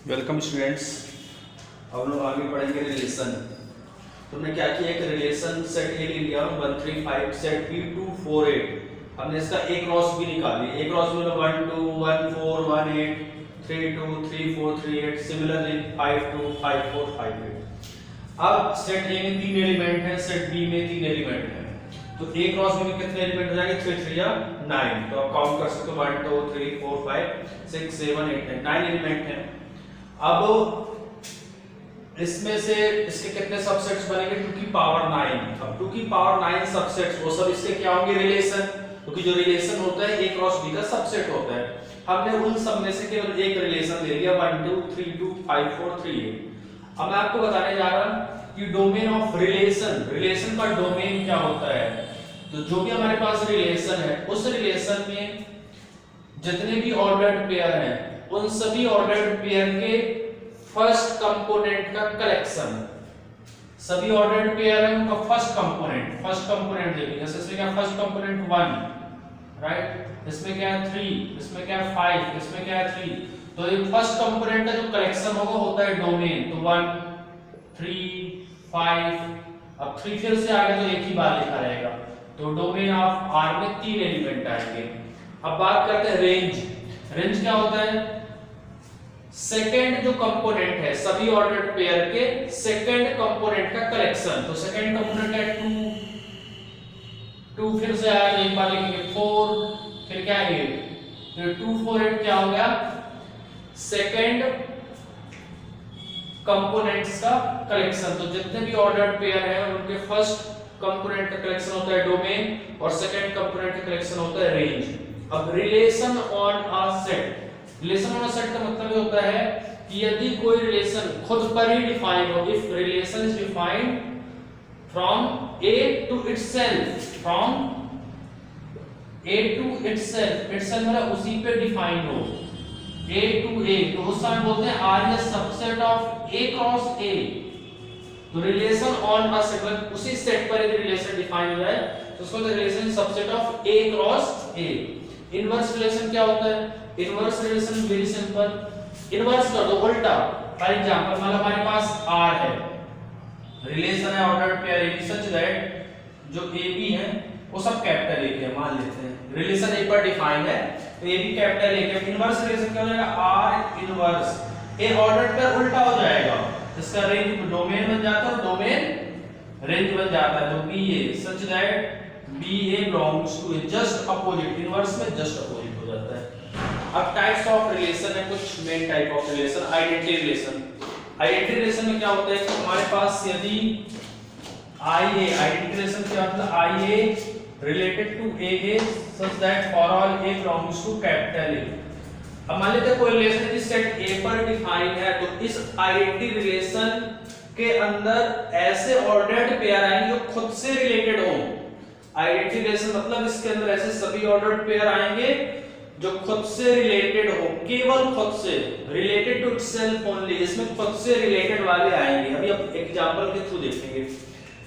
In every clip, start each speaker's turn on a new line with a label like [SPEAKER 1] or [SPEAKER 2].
[SPEAKER 1] Welcome students. अब लोग आगे पढ़ेंगे रिलेशन। तुमने क्या किया, एक रिलेशन सेट ए ले लिया 1 3 5 सेट बी 2 4 8। हमने इसका एक क्रॉस भी निकाली। एक क्रॉस में 1 2 1 4 1 8 3 2 3 4 3 8। सिमिलरली 5 2 5 4 5 8। अब सेट ए में 3 एलिमेंट है, सेट बी में 3 एलिमेंट है, तो ए क्रॉस बी में कितने एलिमेंट हो जाएंगे? 3 3 या 9। तो आप काउंट कर सकते हो 1 2 3 4 5 6 7 8 9 एलिमेंट है। अब इसमें से इसके कितने सबसेट्स बनेंगे? 2 की पावर 9। अब 2 की पावर 9 सबसेट्स, वो सब इसके क्या होंगे? रिलेशन। क्योंकि जो रिलेशन होता है ए क्रॉस बी का सबसेट होता है। हमने उन सब में से केवल एक रिलेशन ले लिया 1 2 3 2 5 4 3 8। अब मैं आपको बताने जा रहा हूं कि डोमेन ऑफ रिलेशन, रिलेशन का डोमेन क्या होता है। तो जो भी हमारे पास रिलेशन है, उस रिलेशन में जितने भी ऑर्डर्ड पेयर हैं, उन सभी ऑर्डर्ड पेयर के फर्स्ट कंपोनेंट का कलेक्शन। सभी ऑर्डर्ड पेयर है उनका फर्स्ट कंपोनेंट देखेंगे। जैसे इसमें क्या फर्स्ट कंपोनेंट 1, राइट, इसमें क्या है 3, इसमें क्या है 5, इसमें क्या है 3। तो ये फर्स्ट कंपोनेंट का जो कलेक्शन होगा होता है डोमेन। तो 1 3 5, अब 3 फिर से आगे तो एक ही बार लिखा रहेगा। तो डोमेन ऑफ आर में 3 एलिमेंट आएंगे। अब बात करते हैं रेंज। रेंज क्या होता है? सेकेंड जो कंपोनेंट है सभी ऑर्डर्ड पेयर के सेकेंड कंपोनेंट का कलेक्शन। तो सेकेंड कंपोनेंट है 2 फिर से आएगा, एक बार लिखेंगे 4, फिर क्या है 8। तो 2 4 8 क्या हो गया? सेकेंड कंपोनेंट्स का कलेक्शन। तो जितने भी ऑर्डर्ड पेयर हैं उनके फर्स्ट कंपोनेंट का कलेक्शन होता है डोमेन, और सेकेंड कंपोनेंट का कलेक्शन होता है रेंज। अब relation on a set, relation on a set का मतलब ये होता है कि यदि कोई रिलेशन खुद पर ही डिफाइन हो, if relation is defined from A to itself, from A to itself, itself मतलब उसी पे डिफाइन हो, ए टू ए, तो उस समय बोलते हैं R is subset of A cross A. तो रिलेशन ऑन अ सेट मतलब उसी सेट पर यदि रिलेशन डिफाइन हो जाए तो उसको relation subset of A cross A. Inverse relation क्या होता है? Inverse relation very simple, inverse कर दो, उल्टा। फॉर एग्जांपल मान लो हमारे पास आर है, रिलेशन है ordered pair A such that जो ए बी है वो सब कैपिटल ए के मान लेते हैं। रिलेशन ए पर डिफाइन है तो ए बी कैपिटल ए के। इनवर्स रिलेशन क्या हो जाएगा? Are inverse A ordered pair उल्टा हो जाएगा, इसका रेंज डोमेन बन जाता है, डोमेन रेंज बन जाता है। तो B A such that B A belongs to A, just opposite, inverse में जस्ट अपोजिट हो जाता है। अब टाइप्स ऑफ रिलेशन है, कुछ main type of relation. Identity relation. Identity relation में क्या होता है कि हमारे पास यदि आई ए, आइडेंटिटी रिलेशन क्या मतलब I A related to A such that for all A belongs to capital A. अब मान लेते हैं कोई रिलेशन इस सेट ए पर डिफाइन है, तो इस आइडेंटिटी रिलेशन के अंदर ऐसे ऑर्डर्ड पेयर आएंगे जो खुद से रिलेटेड हो। आइडेंटिटी रिलेशन मतलब इसके अंदर ऐसे सभी ऑर्डर्ड पेयर आएंगे जो खुद से रिलेटेड हो, केवल खुद से, रिलेटेड टू इटसेल्फ ओनली, इसमें खुद से रिलेटेड वाले आएंगे। अभी अब एग्जांपल के थ्रू देखेंगे।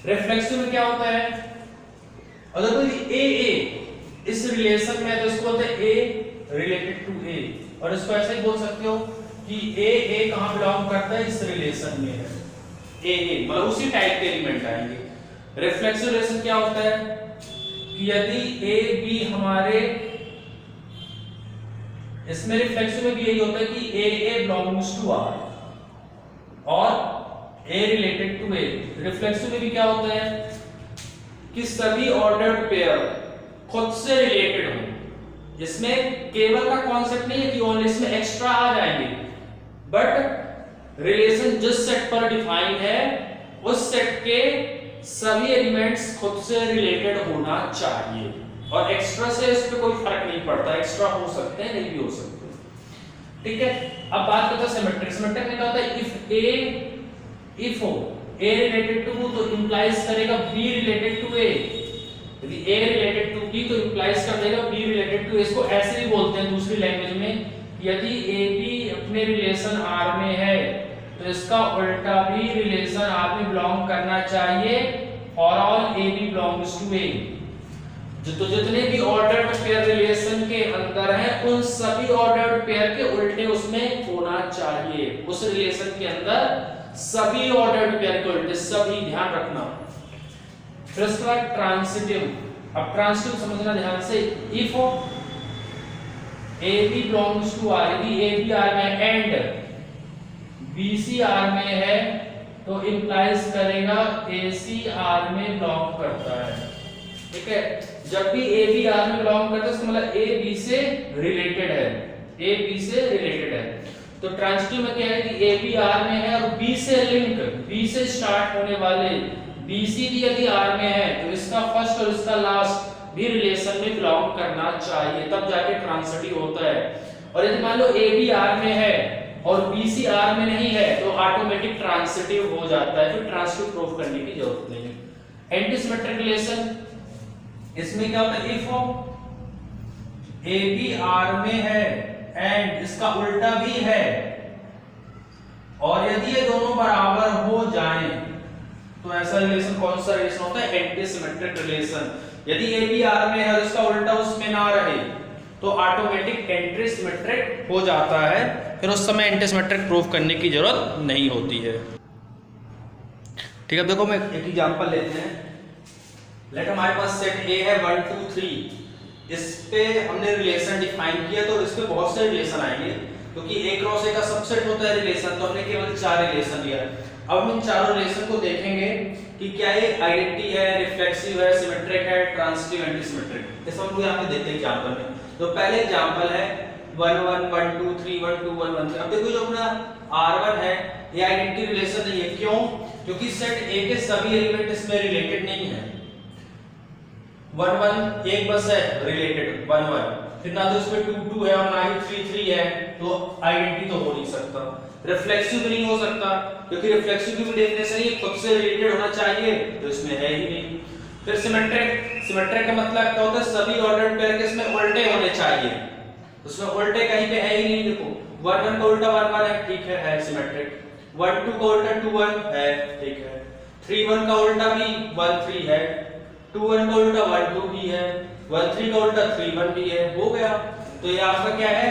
[SPEAKER 1] रिफ्लेक्सिव में क्या होता है? अगर कोई ए इस रिलेशन में तो इसको बोलते हैं ए रिलेटेड टू ए, और इसको ऐसे ही बोल सकते हो कि ए कहां बिलोंग करता है? इस रिलेशन में है ए मतलब उसी टाइप के एलिमेंट आएंगे। रिफ्लेक्सिव रिलेशन क्या होता है कि यदि ए बी हमारे, इसमें रिफ्लेक्सिव में भी यही होता है कि ए बिलोंग्स टू आर और ए रिलेटेड टू ए। रिफ्लेक्सिव में भी क्या होता है कि सभी ऑर्डर्ड पेयर खुद से रिलेटेड हो। इसमें केवल का कॉन्सेप्ट नहीं है कि ओनली इसमें एक्स्ट्रा आ जाएंगे, बट रिलेशन जिस सेट पर डिफाइन है उस सेट के सभी एलिमेंट्स खुद से रिलेटेड होना चाहिए, और एक्स्ट्रा से इस पे कोई फर्क नहीं पड़ता, एक्स्ट्रा हो सकते हैं नहीं भी हो सकते। ठीक है, अब बात करते हैं सिमेट्रिक। सिमेट्रिक में क्या होता है? इफ हो ए रिलेटेड टू तो इंप्लाइज करेगा बी रिलेटेड टू ए, यदि ए रिलेटेड टू बी तो इंप्लाइज कर देगा बी रिलेटेड टू ए। इसको ऐसे भी बोलते हैं दूसरी लैंग्वेज में, यदि ए बी अपने रिलेशन आर में है तो इसका उल्टा भी रिलेशन आर में बिलोंग करना चाहिए, for all A B belongs to A. तो जितने भी ऑर्डर्ड पेयर रिलेशन के अंदर हैं उन सभी ऑर्डर्ड पेयर के उल्टे उसमें होना चाहिए। चाहिए, उस रिलेशन के अंदर सभी ऑर्डर्ड पेयर के उल्टे, सभी, ध्यान रखना। फिर उसके बाद ट्रांसिटिव। अब ट्रांसिटिव समझना ध्यान से, if AB belongs to R, यदि AB R में एंड BC R में है तो इंप्लाइज करेगा AC R में बिलोंग करता है, ठीक है। जब भी AB R में बिलोंग करता है इसका मतलब A B से रिलेटेड है, A B से रिलेटेड है। तो ट्रांसिटिव में क्या है कि AB R में है और B से लिंक, B से स्टार्ट होने वाले BC भी यदि R में है तो इसका फर्स्ट और इसका लास्ट भी रिलेशन में बिलोंग करना चाहिए, तब जाके ट्रांसिटिव होता है। और यदि मान लो AB R में है और BC R में नहीं है तो ऑटोमेटिक ट्रांसिटिव हो जाता है, फिर ट्रांसिटिव प्रूफ करने की जरूरत नहीं है। एंटीसिमेट्रिक रिलेशन, इसमें क्या होता है, इफ AB R में है एंड इसका उल्टा भी है और यदि ये दोनों बराबर हो जाएं तो ऐसा रिलेशन कौन सा रिलेशन होता है, एंटीसिमेट्रिक रिलेशन। यदि AB R में है और इसका उल्टा उसमें ना रहे तो ऑटोमेटिक एंटीसिमेट्रिक हो जाता है, फिर उस समय एंटीसिमेट्रिक प्रूफ करने की जरूरत नहीं होती है, ठीक है। देखो मैं एक एग्जांपल लेते हैं। लेट हमारे पास सेट A है 1 2 3, इस पे हमने रिलेशन डिफाइन किया तो इस पे बहुत से रिलेशन आएंगे क्योंकि A क्रॉस A का सबसेट होता है रिलेशन, तो हमने केवल 4 रिलेशन लिया है। अब हम इन चारों रिलेशन को देखेंगे कि क्या ये आइडेंटिटी है, रिफ्लेक्सिव है, सिमेट्रिक है, ट्रांसिटिव, एंटीसिमेट्रिक। इस हम लोग यहां पे देखते हैं एग्जांपल में। तो पहले एग्जांपल है 1 1 1 2 3 1 2 1 1 3। अब देखो जो अपना R1 है ये आइडेंटिटी रिलेशन नहीं है, क्यों? क्योंकि सेट A के सभी एलिमेंट इसमें रिलेटेड नहीं है। 1 1 एक बस है रिलेटेड 1 1, फिर ना तो इसमें 2 2 है और ना ही 3 3 है, तो आइडेंटिटी तो हो नहीं सकता। रिफ्लेक्सिव भी नहीं हो सकता क्योंकि रिफ्लेक्सिव की डेफिनेशन ही खुद से रिलेटेड होना चाहिए, तो इसमें है ही नहीं। फिर सिमेट्रिक, सिमेट्रिक का मतलब क्या होता है, सभी ऑर्डर्ड पेयर के इसमें उल्टे होने चाहिए, उसमें उल्टे कहीं पे है ही नहीं। देखो 1 1 का उल्टा 1 1 है, ठीक है सिमेट्रिक। 1 2 का उल्टा 2 1 है, ठीक है। 3 1 का उल्टा भी 1 3 है, 2 1 का उल्टा 1 2 भी है, 1 3 का उल्टा 3 1 भी है, हो गया। तो ये आपका क्या है,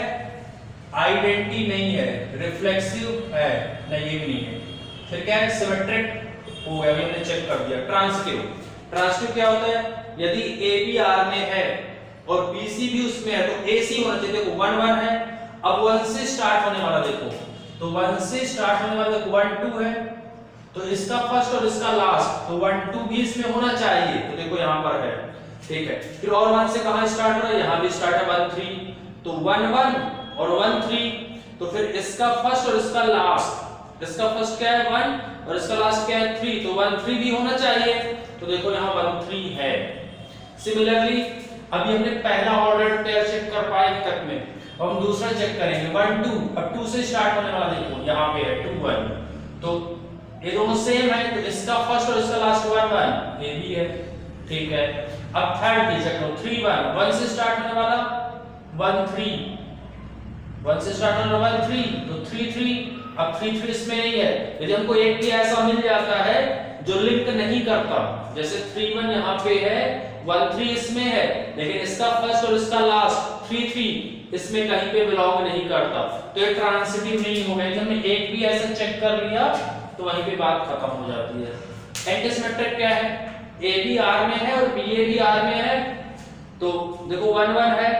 [SPEAKER 1] आइडेंटिटी नहीं है, रिफ्लेक्सिव है, नहीं ये भी नहीं है। फिर क्या है, सिमेट्रिक हो गया, हमने चेक कर दिया। ट्रांसिटिव, ट्रांसिटिव क्या होता है, यदि AB R में है और BC भी उसमें है तो AC होना चाहिए। देखो 1 1 है, अब 1 से स्टार्ट होने वाला देखो, तो 1 से स्टार्ट होने वाला 1 2 है, तो इसका फर्स्ट और इसका लास्ट, तो 1 2 भी इसमें होना चाहिए, तो देखो यहां पर है, ठीक है। फिर और 1 से कहां स्टार्ट हो रहा है, यहां भी स्टार्ट है 1 3, तो 1 1 और 1 3, तो फिर इसका फर्स्ट और इसका लास्ट, इसका फर्स्ट क्या है 1 और इसका लास्ट क्या है 3, तो 1 3 भी होना चाहिए, तो देखो यहां 1 3 है। सिमिलरली अभी हमने पहला ऑर्डर्ड पेयर चेक कर पाए अभी तक में, अब हम दूसरा चेक करेंगे 1 2, अब 2 से स्टार्ट होने वाला देखो यहां पे है 2 1, तो ये दोनों सेम है, तो इसका फर्स्ट और इसका लास्ट 1 1 ये भी है, ठीक है। अब थर्ड भी चेक करो 3 1, 1 से स्टार्ट होने वाला 1 3, 1 से स्टार्ट होने वाला 1 3, तो 3 3, अब 3 3 इसमें नहीं है। यदि हमको एक भी ऐसा मिल जाता है जो लिंक नहीं करता, जैसे 3 1 यहां पे है, 1 3 इसमें है, लेकिन इसका फर्स्ट और इसका लास्ट 3 3 इसमें कहीं पे बिलोंग नहीं करता, तो ये ट्रांसिटिव नहीं होगा। यदि हमने एक भी ऐसा चेक कर लिया तो वहीं पे बात खत्म हो जाती है। एंटीसिमेट्रिक क्या है, AB R में है और BA भी R में है, तो देखो 1 1 है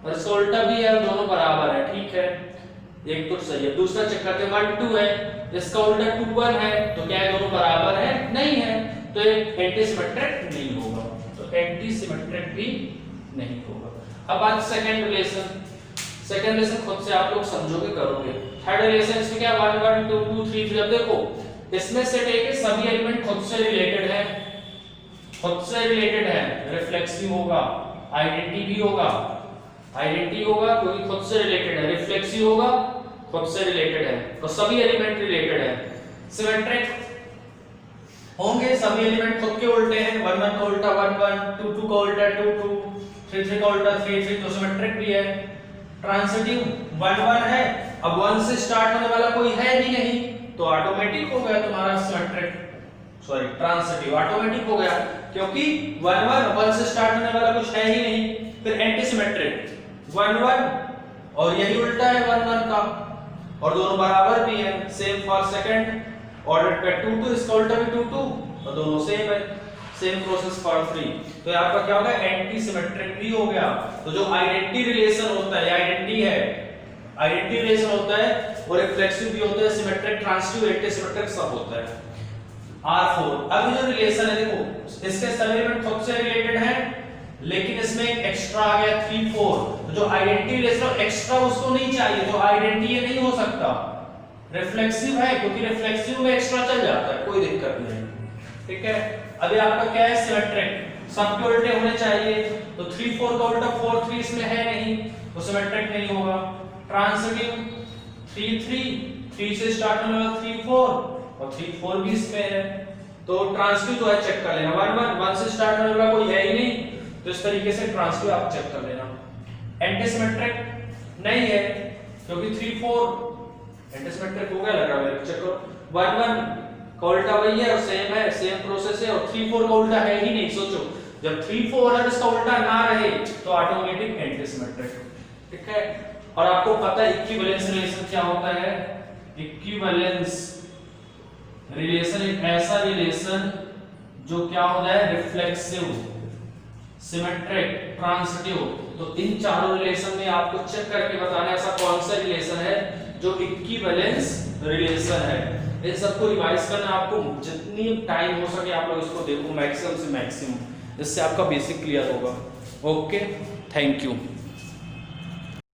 [SPEAKER 1] और इसका उल्टा भी है, दोनों बराबर है, ठीक है, एक तो सही है। दूसरा चेक करते हैं 1 2 है, इसका उल्टा 2 1 है, तो क्या है दोनों बराबर है, नहीं है, तो ये एंटीसिमेट्रिक नहीं होगा, तो एंटीसिमेट्रिक भी नहीं होगा। अब बात सेकंड रिलेशन, सेकंड रिलेशन खुद से आप लोग समझोगे करोगे। थर्ड रिलेशन इसमें क्या 1 1 2 2 3 3, अब देखो इसमें सेट A के सभी एलिमेंट खुद से रिलेटेड है, खुद से रिलेटेड है, रिफ्लेक्सिव होगा, आइडेंटिटी भी होगा, आइडेंटिटी होगा क्योंकि खुद से रिलेटेड है, रिफ्लेक्सिव होगा खुद से रिलेटेड है, तो सभी एलिमेंट रिलेटेड है। सिमेट्रिक होंगे, सभी एलिमेंट खुद के उल्टे हैं, 1 1 का उल्टा 1 1, 2 2 का उल्टा 2 2, 3 3 का उल्टा 3 3, तो सिमेट्रिक भी है। ट्रांसिटिव 1 1 है, अब 1 से स्टार्ट होने वाला कोई है भी नहीं, तो ऑटोमेटिक हो गया तुम्हारा सिमेट्रिक, सॉरी ट्रांसिटिव ऑटोमेटिक हो गया, क्योंकि 1 1 1 से स्टार्ट होने वाला कुछ है ही नहीं। फिर एंटीसिमेट्रिक 1 1 और यही उल्टा है 1 1 का, और दोनों बराबर भी है, सेम फॉर सेकंड ऑर्डर पे 2 2, इसका उल्टा भी 2 2, और दोनों सेम है, सेम प्रोसेस फॉर 3। तो यहाँ पर क्या होगा, एंटी सिमेट्रिक भी हो गया। तो जो आइडेंटिटी रिलेशन होता है, आइडेंटिटी है, आइडेंटिटी रिलेशन होता है और रिफ्लेक्सिव भी होता है, सिमेट्रिक, ट्रांसिटिव, एंटी सिमेट्रिक सब होता है। R4 अब जो रिलेशन है देखो, इसके सभी एलिमेंट खुद से रिलेटेड हैं, लेकिन इसमें एक एक्स्ट्रा आ गया 3 4। तो जो आइडेंटिटी रिलेशन एक्स्ट्रा उसको नहीं चाहिए, जो आइडेंटिटी नहीं हो सकता, रिफ्लेक्सिव है, क्योंकि रिफ्लेक्सिव में एक्स्ट्रा चल जाता है, कोई दिक्कत नहीं। ठीक है, अभी आपका क्या है, सिमेट्रिक, सबके उल्टे होने चाहिए, तो 3 4 का उल्टा 4 3 इसमें है नहीं, तो सिमेट्रिक नहीं होगा। ट्रांसिटिव 3 3, 3 से स्टार्ट होने वाला 3 4 और 3 4 भी इसमें है, तो ट्रांसिटिव जो है चेक कर लेना, 1 1 1 से स्टार्ट होने वाला कोई है ही नहीं, तो इस तरीके से ट्रांसिटिव आप चेक कर लेना। एंटीसिमेट्रिक नहीं है, क्योंकि 3 4 एंटीसिमेट्रिक हो गया लग रहा है मेरे, चेक करो। 1 1 का उल्टा वही है और सेम है, सेम प्रोसेस है, और 3 4 का उल्टा है ही नहीं। सोचो जब 3 4 है इसका उल्टा ना रहे तो ऑटोमेटिक एंटीसिमेट्रिक। ठीक है, और आपको पता है इक्विवेलेंस रिलेशन क्या होता है। इक्विवेलेंस रिलेशन एक ऐसा रिलेशन जो क्या होता है, रिफ्लेक्सिव, सिमेट्रिक, ट्रांसिटिव। तो इन चारों रिलेशन में आपको चेक करके बताना है ऐसा कौन सा रिलेशन है जो इक्विवेलेंस रिलेशन है। इन सबको रिवाइज करना, आपको जितनी टाइम हो सके आप लोग इसको देखो मैक्सिमम से मैक्सिमम, इससे आपका बेसिक क्लियर होगा। Okay, thank you.